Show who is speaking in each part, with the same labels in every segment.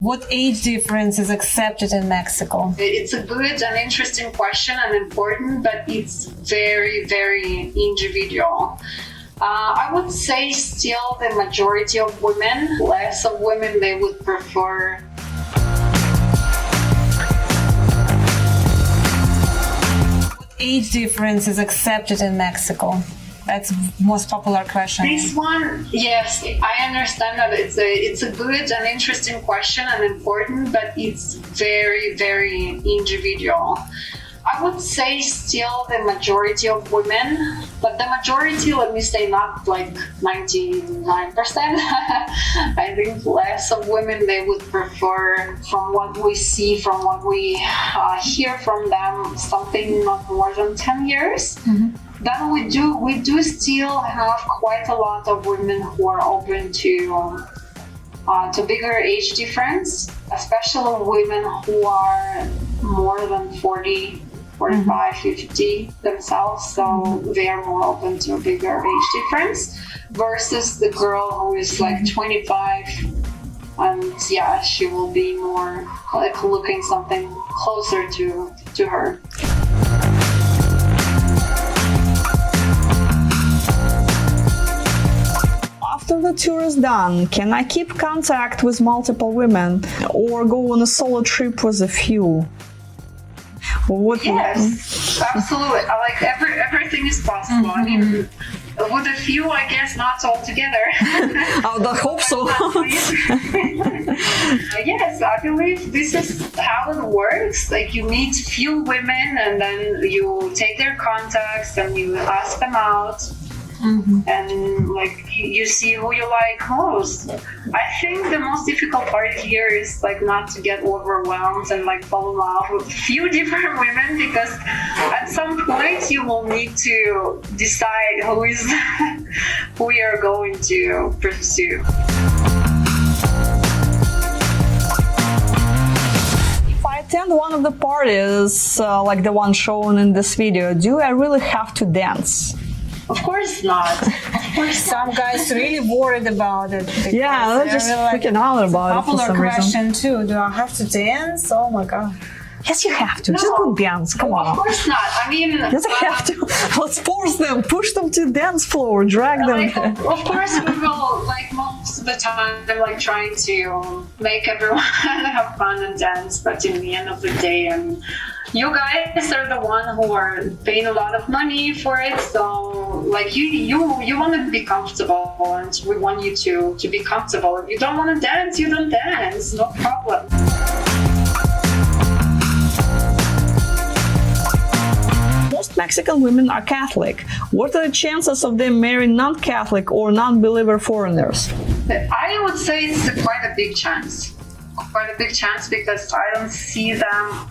Speaker 1: What age difference is accepted in Mexico?
Speaker 2: It's a good and interesting question and important, but it's very, very individual. I would say still the majority of women, less of women, they would prefer.
Speaker 1: What age difference is accepted in Mexico? That's the most popular question.
Speaker 2: This one, yes, I understand that it's a good and interesting question and important, but it's very, very individual. I would say still the majority of women, but the majority, let me say, not like 99%. I think less of women, they would prefer, from what we see, from what we hear from them, something not more than 10 years.
Speaker 1: Mm-hmm.
Speaker 2: Then we do still have quite a lot of women who are open to bigger age difference, especially women who are more than 40, 45, 50 themselves, so they are more open to a bigger age difference versus the girl who is like 25 and yeah, she will be more like looking something closer to her.
Speaker 3: After the tour is done, can I keep contact with multiple women or go on a solo trip with a few?
Speaker 2: Yes, absolutely. Like everything is possible. I mean, with a few, I guess not all together.
Speaker 3: I would hope so.
Speaker 2: Yes, I believe this is how it works. Like you meet few women and then you take their contacts and you ask them out. Mm-hmm. And like you see who you like most. I think the most difficult part here is like not to get overwhelmed and like fall in love with a few different women, because at some point you will need to decide who you're going to pursue.
Speaker 3: If I attend one of the parties, like the one shown in this video, do I really have to dance?
Speaker 2: Of course not. Of course,
Speaker 1: some guys really worried about it.
Speaker 3: Yeah, they're just freaking out about it for some
Speaker 1: popular
Speaker 3: reason.
Speaker 1: question too. Do I have to dance? Oh my god.
Speaker 3: Yes, you have to. No. Just go dance. Come on.
Speaker 2: Of course not. I mean,
Speaker 3: yes, I have to. Let's force them, push them to the dance floor, drag them.
Speaker 2: Of course, we will. Like most of the time, I'm like trying to make everyone have fun and dance. But in the end of the day, you guys are the one who are paying a lot of money for it. So, like you want to be comfortable, and we want you to be comfortable. If you don't want to dance, you don't dance. No problem.
Speaker 3: Most Mexican women are Catholic. What are the chances of them marrying non-Catholic or non-believer foreigners?
Speaker 2: I would say it's quite a big chance. Quite a big chance, because I don't see them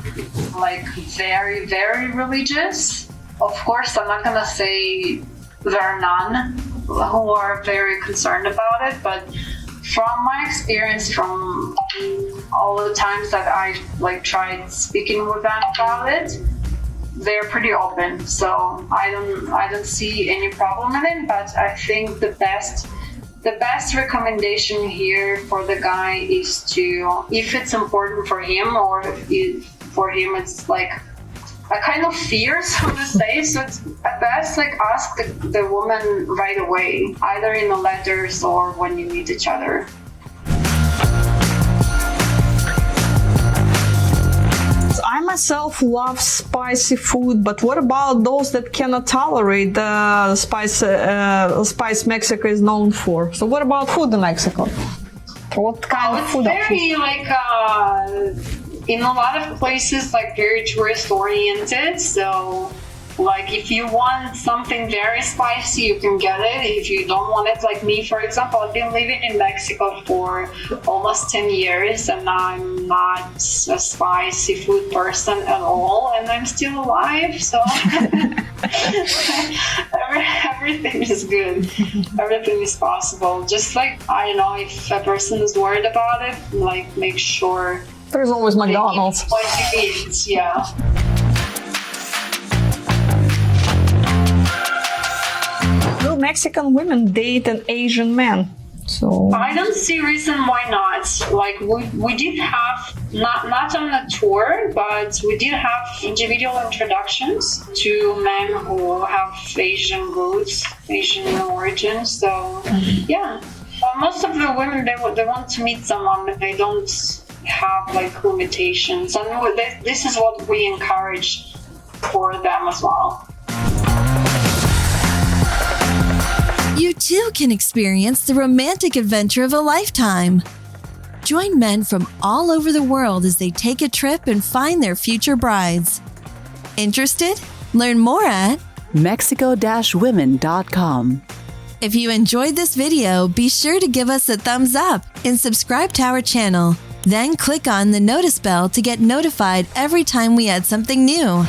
Speaker 2: like very, very religious. Of course, I'm not gonna say there are none who are very concerned about it, but from my experience, from all the times that I like tried speaking with them about it, they're pretty open. So I don't see any problem in it. But I think the best recommendation here for the guy is to, if it's important for him, or if for him it's like a kind of fear, so to say, so it's at best like ask the woman right away, either in the letters or when you meet each other.
Speaker 3: I myself love spicy food, but what about those that cannot tolerate the spice Mexico is known for? So what about food in Mexico? What kind of food?
Speaker 2: It's very in a lot of places, like very tourist oriented. So like if you want something very spicy, you can get it. If you don't want it, like me, for example, I've been living in Mexico for almost 10 years and I'm not a spicy food person at all, and I'm still alive, so everything is good. Everything is possible. Just like, I don't know, if a person is worried about it, like make sure
Speaker 3: there's always McDonald's.
Speaker 2: What you eat, yeah.
Speaker 3: Will Mexican women date an Asian man? So
Speaker 2: I don't see reason why not. Like we did have not on the tour, but we did have individual introductions to men who have Asian roots, Asian origin. So yeah, most of the women they want to meet someone, but they don't have like limitations, and this is what we encourage for them as well.
Speaker 4: You too can experience the romantic adventure of a lifetime. Join men from all over the world as they take a trip and find their future brides. Interested? Learn more at
Speaker 5: Mexico-women.com.
Speaker 4: If you enjoyed this video, be sure to give us a thumbs up and subscribe to our channel. Then click on the notice bell to get notified every time we add something new.